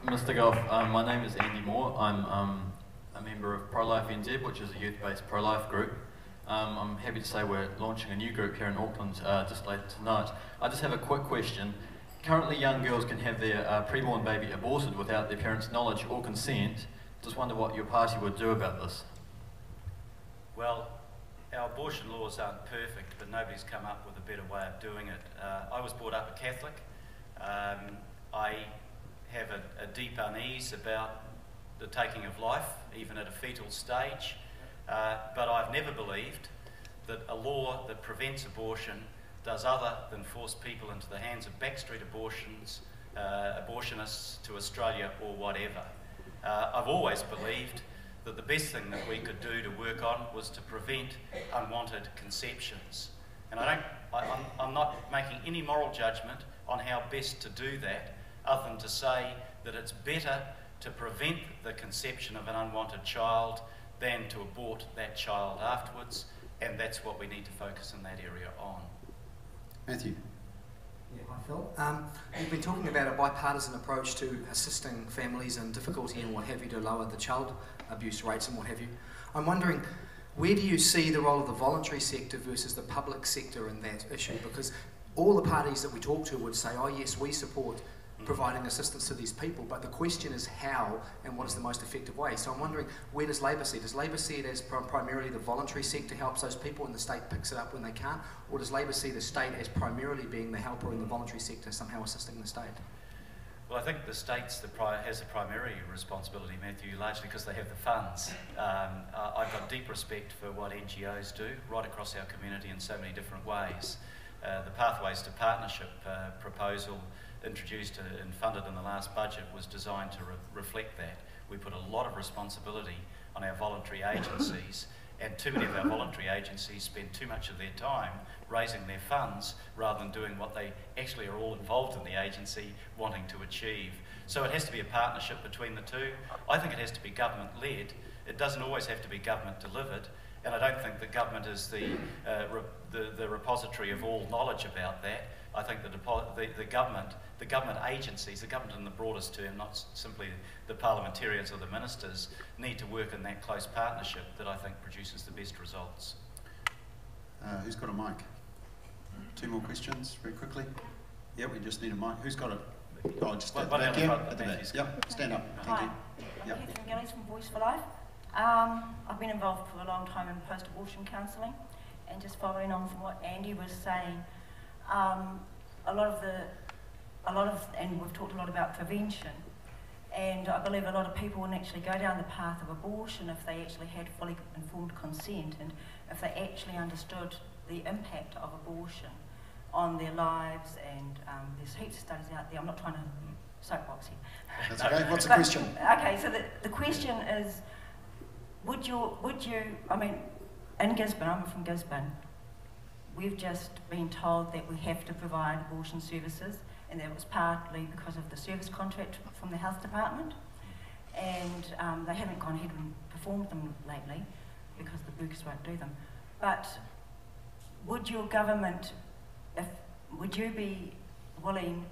Mr. Goff, my name is Andy Moore. I'm a member of Pro-Life NZ, which is a youth-based pro-life group. I'm happy to say we're launching a new group here in Auckland just later tonight. I just have a quick question. Currently, young girls can have their preborn baby aborted without their parents' knowledge or consent. Just wonder what your party would do about this. Well, our abortion laws aren't perfect, but nobody's come up with a better way of doing it. I was brought up a Catholic. I have a deep unease about the taking of life, even at a fetal stage, but I've never believed that a law that prevents abortion does other than force people into the hands of backstreet abortionists to Australia or whatever. I've always believed that the best thing that we could do to work on was to prevent unwanted conceptions. And I'm not making any moral judgment on how best to do that, other than to say that it's better to prevent the conception of an unwanted child than to abort that child afterwards, and that's what we need to focus in that area on. Matthew. Yeah, hi Phil. You've been talking about a bipartisan approach to assisting families in difficulty and what have you to lower the child abuse rates and what have you. I'm wondering, where do you see the role of the voluntary sector versus the public sector in that issue? Because all the parties that we talk to would say, oh yes, we support providing assistance to these people, but the question is how and what is the most effective way. So I'm wondering, where does Labor see it? Does Labor see it as primarily the voluntary sector helps those people and the state picks it up when they can't? Or does Labor see the state as primarily being the helper and the voluntary sector somehow assisting the state? Well, I think the state's has a primary responsibility, Matthew, largely because they have the funds. I've got deep respect for what NGOs do right across our community in so many different ways. The Pathways to Partnership proposal introduced and funded in the last budget was designed to reflect that. We put a lot of responsibility on our voluntary agencies, and too many of our voluntary agencies spend too much of their time raising their funds rather than doing what they actually are all involved in the agency wanting to achieve. So it has to be a partnership between the two. I think it has to be government-led. It doesn't always have to be government-delivered, and I don't think that government is the repository of all knowledge about that. I think that the government agencies, the government in the broadest term, not simply the parliamentarians or the ministers, need to work in that close partnership that I think produces the best results. Who's got a mic? Two more questions, very quickly. Yeah, we just need a mic. Who's got it? Oh, just at the back here. At the back. Yep, stand up. Thank you. Yep. Catherine Gillies from Voice for Life. I've been involved for a long time in post-abortion counselling, and just following on from what Andy was saying, a lot of, and we've talked a lot about prevention, and I believe a lot of people wouldn't actually go down the path of abortion if they actually had fully informed consent and if they actually understood the impact of abortion on their lives, and there's heaps of studies out there. I'm not trying to soapbox here. That's okay. What's the question? Okay, so the question is, would you, I mean, in Gisborne, I'm from Gisborne, we've just been told that we have to provide abortion services, and that was partly because of the service contract from the health department, and they haven't gone ahead and performed them lately because the bookers won't do them. But would your government, would you be willing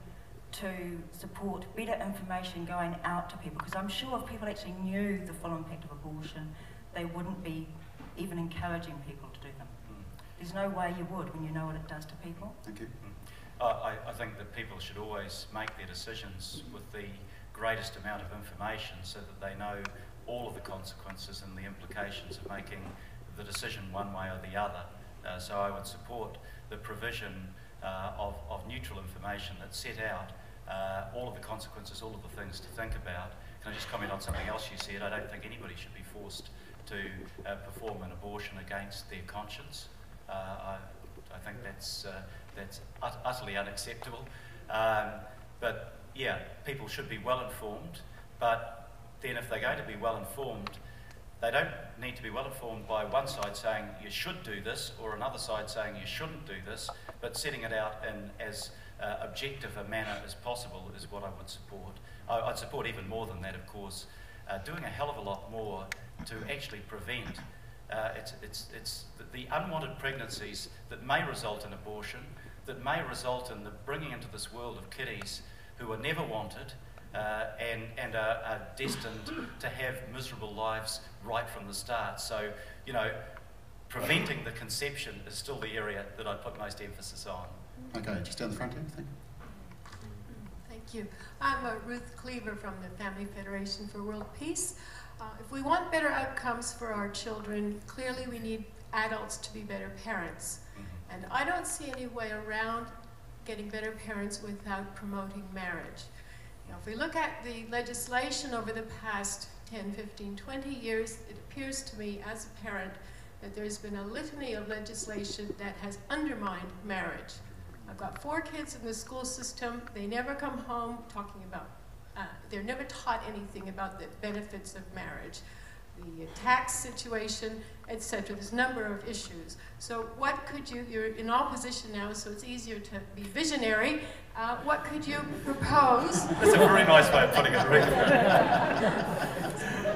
to support better information going out to people? Because I'm sure if people actually knew the full impact of abortion, they wouldn't be even encouraging people to do them. There's no way you would when you know what it does to people. Thank you. I think that people should always make their decisions with the greatest amount of information so that they know all of the consequences and the implications of making the decision one way or the other. So I would support the provision of neutral information that set out all of the consequences, all of the things to think about. Can I just comment on something else you said? I don't think anybody should be forced to perform an abortion against their conscience. I think that's utterly unacceptable. But yeah, people should be well informed, but then if they're going to be well informed, they don't need to be well informed by one side saying you should do this or another side saying you shouldn't do this, but setting it out in as objective a manner as possible is what I would support. I'd support even more than that, of course, doing a hell of a lot more to actually prevent it's the unwanted pregnancies that may result in abortion, that may result in the bringing into this world of kiddies who are never wanted, and are destined to have miserable lives right from the start. So, you know, preventing the conception is still the area that I put most emphasis on. Okay, just down the front here, thank you. Thank you. I'm Ruth Cleaver from the Family Federation for World Peace. If we want better outcomes for our children, clearly we need adults to be better parents. And I don't see any way around getting better parents without promoting marriage. Now, if we look at the legislation over the past 10, 15, 20 years, it appears to me as a parent that there's been a litany of legislation that has undermined marriage. I've got 4 kids in the school system. They never come home talking about, they're never taught anything about the benefits of marriage, the tax situation, etc. There's a number of issues. So what could you, you're in opposition now, so it's easier to be visionary. What could you propose? That's a very nice way of putting it, Rick.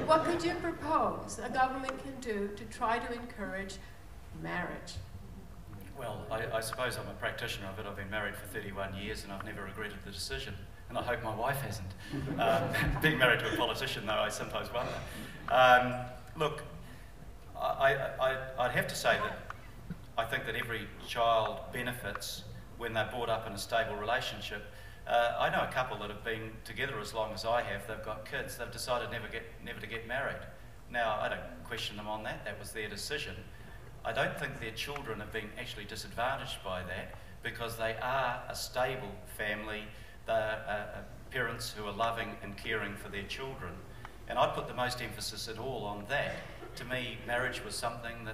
What could you propose a government can do to try to encourage marriage? Well, I suppose I'm a practitioner of it. I've been married for 31 years and I've never regretted the decision. And I hope my wife hasn't. Being married to a politician, though, I sometimes wonder. Look, I'd have to say that I think that every child benefits when they're brought up in a stable relationship. I know a couple that have been together as long as I have. They've got kids. They've decided never to get married. Now, I don't question them on that. That was their decision. I don't think their children have been actually disadvantaged by that because they are a stable family. They're parents who are loving and caring for their children. And I put the most emphasis at all on that. To me, marriage was something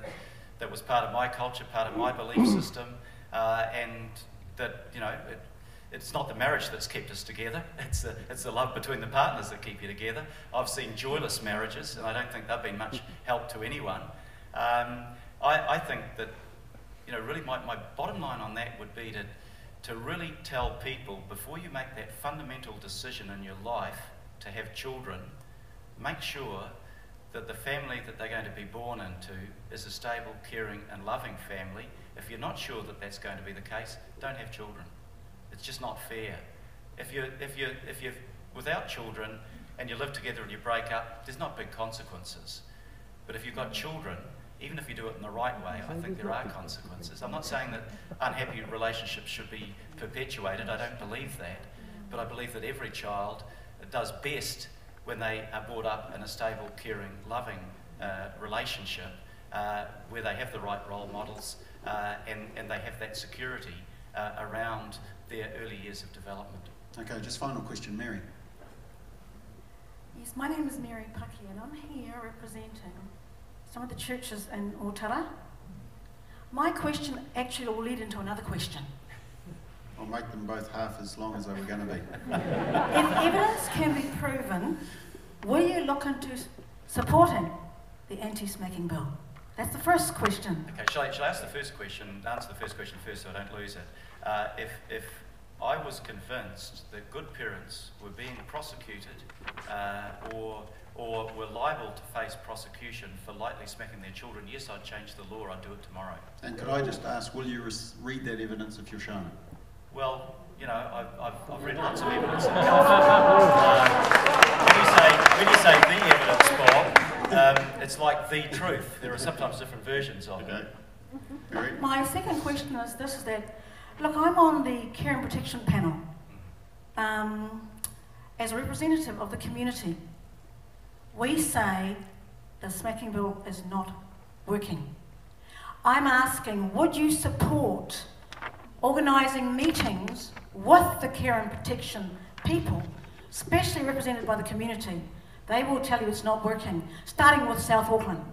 that was part of my culture, part of my belief system, and that, you know, it's not the marriage that's kept us together, it's the love between the partners that keep you together. I've seen joyless marriages, and I don't think they've been much help to anyone. I think that, you know, really my bottom line on that would be to really tell people, before you make that fundamental decision in your life to have children, make sure that the family that they're going to be born into is a stable, caring and loving family. If you're not sure that that's going to be the case, don't have children. It's just not fair. If you're without children and you live together and you break up, there's not big consequences. But if you've got children, even if you do it in the right way, I think there are consequences. I'm not saying that unhappy relationships should be perpetuated. I don't believe that. But I believe that every child does best when they are brought up in a stable, caring, loving relationship where they have the right role models and they have that security around their early years of development. Okay, just final question, Mary. Yes, my name is Mary Pucky and I'm here representing some of the churches in Otara. My question actually will lead into another question. I'll make them both half as long as they were going to be. If evidence can be proven, will you look into supporting the anti-smacking bill? That's the first question. Okay, shall I ask the first question, answer the first question first so I don't lose it? If I was convinced that good parents were being prosecuted or were liable to face prosecution for lightly smacking their children, yes, I'd change the law. I'd do it tomorrow. And could I just ask, will you read that evidence if you're shown it? Well, you know, I've read lots of evidence. When you say the evidence, Bob, it's like the truth. There are sometimes different versions of it. Mary? My second question is this, is that, look, I'm on the Care and Protection panel as a representative of the community. We say the smacking bill is not working. I'm asking, would you support organising meetings with the Care and Protection people, especially represented by the community? They will tell you it's not working, starting with South Auckland.